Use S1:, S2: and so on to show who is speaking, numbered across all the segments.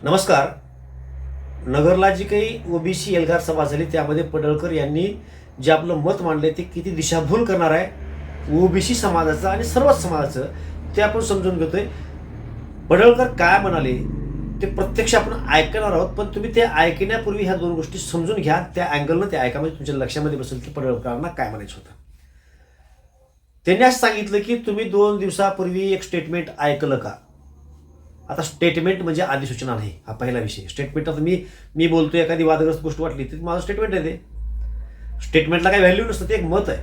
S1: नमस्कार. नगरला जी काही ओबीसी एल्गार सभा झाली त्यामध्ये पडळकर यांनी जे आपलं मत मांडले ते किती दिशाभूल करणार आहे ओबीसी समाजाचं आणि सर्वच समाजाचं ते आपण समजून घेतोय. पडळकर काय म्हणाले ते प्रत्यक्ष आपण ऐकणार आहोत, पण तुम्ही ते ऐकण्यापूर्वी ह्या दोन गोष्टी समजून घ्या. त्या अँगलनं ते ऐका म्हणजे तुमच्या लक्षामध्ये बसेल की पडळकरांना काय म्हणायचं होतं. त्यांनी असं सांगितलं की तुम्ही 2 दिवसापूर्वी एक स्टेटमेंट ऐकलं का. आता स्टेटमेंट म्हणजे अधिसूचना नाही, हा पहिला विषय. स्टेटमेंट आता मी बोलतोय, एखादी वादग्रस्त गोष्ट वाटली तर माझं स्टेटमेंट आहे. ते स्टेटमेंटला काही व्हॅल्यू नसतं, ते एक मत आहे.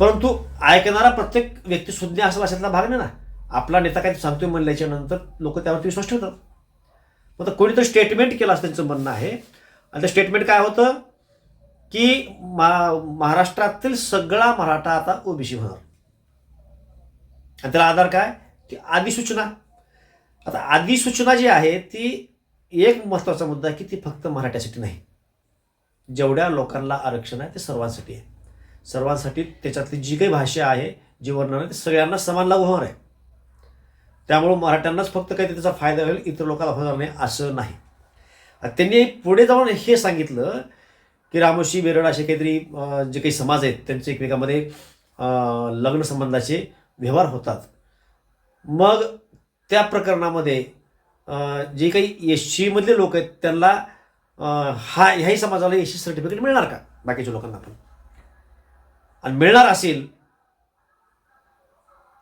S1: परंतु ऐकणारा प्रत्येक व्यक्ती सुज्ञ असेल अशातला भाग नाही ना. आपला नेता काय सांगतोय म्हणल्याच्या नंतर लोक त्यावरती विश्वास ठेवतात. मग कोणीतरी स्टेटमेंट केलं असं त्यांचं म्हणणं आहे. आणि ते स्टेटमेंट काय होतं की महाराष्ट्रातील सगळा मराठा आता ओबीसी होणार. आणि त्याला आधार काय, ती अधिसूचना. आता अधिसूचना जी आहे ती एक महत्त्वाचा मुद्दा आहे की ती फक्त मराठ्यासाठी नाही. जेवढ्या लोकांना आरक्षण आहे ते सर्वांसाठी आहे. सर्वांसाठी त्याच्यातली जी काही भाषा आहे, जे वर्णन आहे ते सगळ्यांना समान लागू होणार आहे. त्यामुळं मराठ्यांनाच फक्त काही त्याचा फायदा होईल, इतर लोकांना होणार नाही असं नाही. त्यांनी पुढे जाऊन हे सांगितलं की रामोशी बेरड असे काहीतरी जे काही समाज आहेत त्यांचे एकमेकांमध्ये लग्न संबंधाचे व्यवहार होतात. मग त्या प्रकरणामध्ये जे काही एससी मधले लोक आहेत त्यांना ह्याही समाजाला एससी सर्टिफिकेट मिळणार का, बाकीच्या लोकांना पण. आणि मिळणार असेल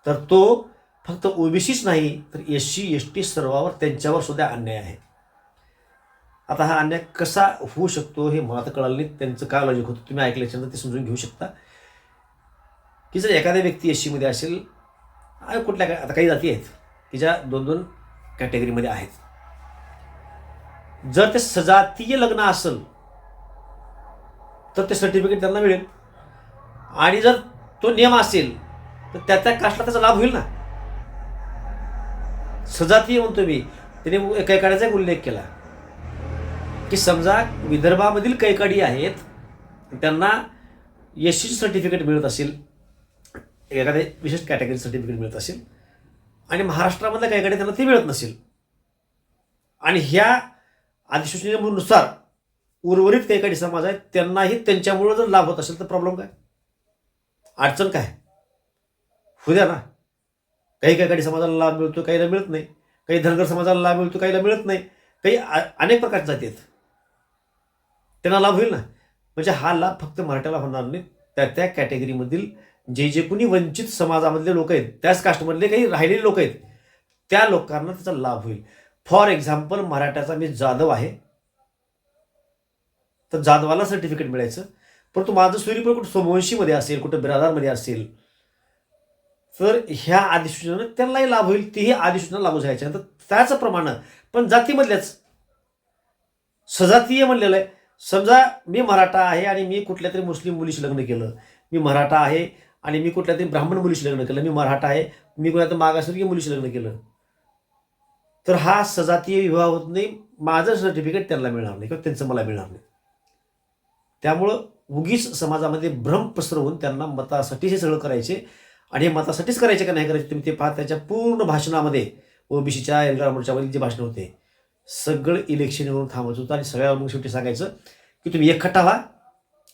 S1: तर तो फक्त ओबीसीच नाही तर एससी एसटी सर्वांवर त्यांच्यावर सुद्धा अन्याय आहे. आता हा अन्याय कसा होऊ शकतो हे मला तर कळलं नाही. त्यांचं काय लॉजिक होतं तुम्ही ऐकल्याच्यानंतर ते समजून घेऊ शकता. की जर एखाद्या व्यक्ती एससीमध्ये असेल, कुठल्या आता काही जाती आहेत की ज्या 2-2 कॅटेगरीमध्ये आहेत. जर ते सजातीय लग्न असेल तर ते सर्टिफिकेट त्यांना मिळेल. आणि जर तो नियम असेल तर त्या कास्टला त्याचा लाभ होईल ना. सजातीय म्हणतो मी, त्याने कैकाड्याचा एक उल्लेख केला की समजा विदर्भामधील कैकाडी आहेत, त्यांना एससी सर्टिफिकेट मिळत असेल, एखाद्या विशेष कॅटेगरी सर्टिफिकेट मिळत असेल, आणि महाराष्ट्रामधल्या कैकाडी त्यांना ते मिळत नसेल, आणि ह्या अधिसूचनेनुसार उर्वरित कैकाडी समाज आहेत त्यांनाही त्यांच्यामुळे जर लाभ होत असेल तर प्रॉब्लेम काय, अडचण काय, होऊ द्या ना. काही कैकाडी समाजाला लाभ मिळतो, काहीला मिळत नाही. काही धनगर समाजाला लाभ मिळतो, काहीला मिळत नाही. काही अनेक प्रकारच्या जाती आहेत, त्यांना लाभ होईल ना. म्हणजे हा लाभ फक्त मराठ्याला होणार नाही, त्या कॅटेगरीमधील जे कोणी वंचित समाजामधले लोक आहेत, त्याच कास्टमधले काही राहिलेले लोक आहेत, त्या लोकांना त्याचा लाभ होईल. फॉर एक्झाम्पल, मराठ्याचा मी जाधव आहे तर जाधवाला सर्टिफिकेट मिळायचं, परंतु माझं सूर्यफळ कुठं सोमवंशीमध्ये असेल, कुठं बिरादारमध्ये असेल, तर ह्या अधिसूचनेनं त्यांनाही लाभ होईल. तीही अधिसूचना लागू झाल्याच्या नंतर त्याचं प्रमाण. पण जातीमधल्याच सजातीय म्हणलेलं आहे. समजा मी मराठा आहे आणि मी कुठल्या तरी मुस्लिम मुलीशी लग्न केलं, मी मराठा आहे आणि मी कुठल्या तरी ब्राह्मण मुलीशी लग्न केलं, मी मराठा आहे, मी कुठल्या तरी मागासवर्गीय मुलीशी लग्न केलं, तर हा सजातीय विवाह होत नाही. माझं सर्टिफिकेट त्यांना मिळणार नाही किंवा त्यांचं मला मिळणार नाही. त्यामुळं उगीच समाजामध्ये भ्रम पसरवून त्यांना मतासाठी हे सगळं करायचे. आणि हे मतासाठीच करायचे का नाही करायचे तुम्ही ते पहा. त्याच्या पूर्ण भाषणामध्ये ओबीसीच्या एल्गार मोर्चामध्ये जे भाषण होते सगळं इलेक्शन येऊन थांबत होतं. आणि सगळ्या मग शेवटी सांगायचं की तुम्ही एकखट्टा व्हा,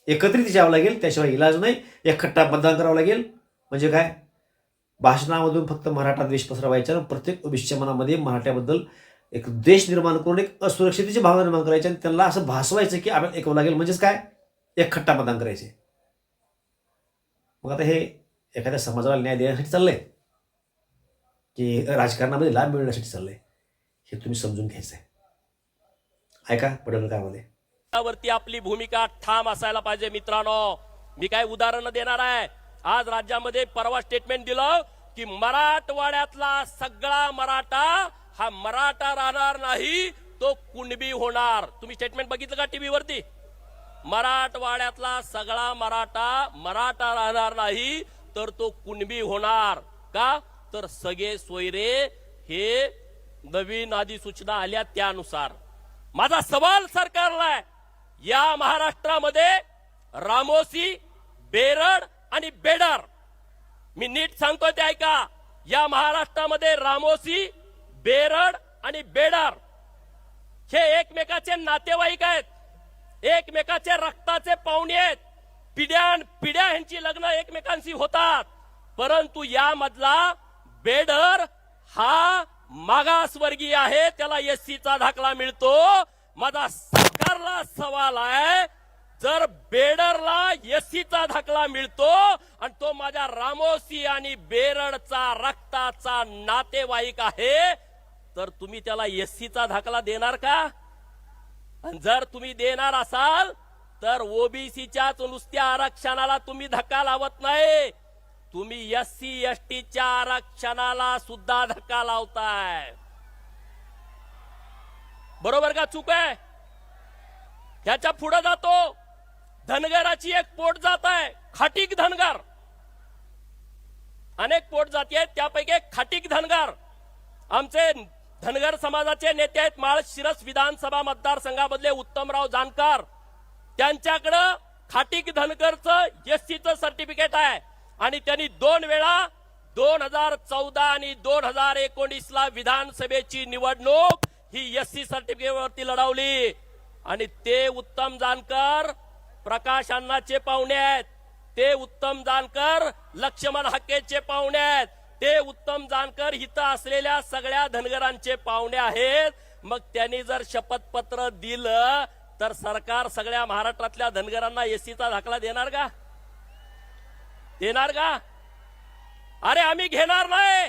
S1: एकत्रित यावं लागेल, त्याशिवाय इलाज नाही, एकखट्टा मतदान करावं लागेल. म्हणजे काय, भाषणामधून फक्त मराठा द्वेष पसरवायचा, प्रत्येक ओबीसीच्या मनामध्ये मराठ्याबद्दल एक देश निर्माण करून एक असुरक्षितेची भावना निर्माण करायची आणि त्यांना असं भासवायचं की आपल्याला ऐकावं लागेल. म्हणजेच काय, एकखट्टा मतदान करायचे. मग आता हे एखाद्या समाजाला न्याय देण्यासाठी चाललंय की राजकारणामध्ये लाभ मिळण्यासाठी चाललंय, हे तुम्ही समजून घ्यायचं आहे. ऐका पडळकरांमध्ये
S2: वरती आपली भूमिका ठाम असायला पाहिजे. मित्रांनो, मी काय उदाहरण देणार आहे. आज राज्यामध्ये परवा स्टेटमेंट दिलं की मराठवाड्यातला सगळा मराठा हा मराठा राहणार नाही, तो कुणबी होणार. तुम्ही स्टेटमेंट बघितलं का टीव्ही वरती? मराठवाड्यातला सगळा मराठा राहणार नाही तर तो कुणबी होणार. का तर सगळे सोयरे हे नवीन अधिसूचना आल्या त्यानुसार. माझा सवाल सरकारला आहे, या महाराष्ट्रामध्ये रामोसी, बेरड आणि बेडर, मी नीट सांगतोय ते ऐका, या महाराष्ट्रामध्ये रामोसी, बेरड आणि बेडर हे एकमेकाचे नातेवाईक आहेत, एकमेकाचे रक्ताचे पाहुणे आहेत. पिढ्यान पिढ्या ह्यांची लग्न एकमेकांशी होतात. परंतु यामधला बेडर हा मागासवर्गीय आहे, त्याला एससीचा दाखला मिळतो. माझा सरकारला सवाल आहे, जर बेडरला एससीचा दाखला मिळतो आणि तो माझ्या रामोसी आणि बेरडचा रक्ताचा नातेवाईक आहे, तर तुम्ही त्याला एससीचा दाखला देणार का? आणि जर तुम्ही देणार असाल तर ओबीसीच्याच नुसत्या आरक्षणाला तुम्ही धक्का लावत नाही, तुम्ही एससी एसटीच्या आरक्षणाला सुद्धा धक्का लावताय. बरोबर का चूक आहे? ह्याच्या पुढे जातो. धनगराची एक पोट जात आहे, खाटीक धनगर. अनेक पोट जाती आहेत, त्यापैकी एक खाटीक धनगर. आमचे धनगर समाजाचे नेते आहेत माळशिरस विधानसभा मतदारसंघामधले उत्तमराव जानकर. त्यांच्याकडं खाटीक धनगरचं एससीचं सर्टिफिकेट आहे आणि त्यांनी 2 वेळा 2014 आणि 2019ला विधानसभेची निवडणूक ही एससी सर्टिफिकेटवरती लढवली. आणि ते उत्तम जानकर प्रकाश अण्णाचे पाहुणे आहेत, ते उत्तम जानकर लक्ष्मण हाकेचे पाहुणे आहेत, ते उत्तम जानकर इथं असलेल्या सगळ्या धनगरांचे पाहुणे आहेत. मग त्यांनी जर शपथपत्र दिलं तर सरकार सगळ्या महाराष्ट्रातल्या धनगरांना एससीचा दाखला देणार का? देणार का? अरे आम्ही घेणार नाही,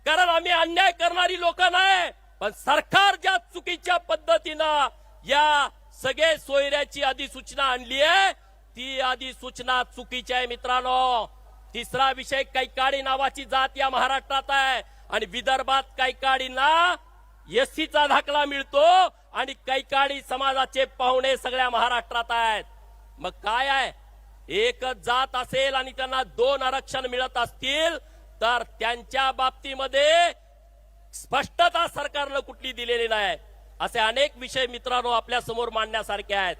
S2: कारण आम्ही अन्याय करणारी लोक नाही. पण सरकार ज्या चुकीच्या पद्धतीनं या सगळे सोयऱ्याची अधिसूचना आणली आहे, ती अधिसूचना चुकीची आहे मित्रांनो. तिसरा विषय, कैकाडी नावाची जात या महाराष्ट्रात आहे आणि विदर्भात कैकाडींना एससीचा दाखला मिळतो आणि कैकाडी समाजाचे पाहुणे सगळ्या महाराष्ट्रात आहेत. मग काय आहे, एकच जात असेल आणि त्यांना 2 आरक्षण मिळत असतील तर त्यांच्या बाबतीमध्ये स्पष्टता सरकारनं कुठली दिलेली नाही. असे अनेक विषय मित्रांनो आपल्या समोर मांडण्यासारखे आहेत.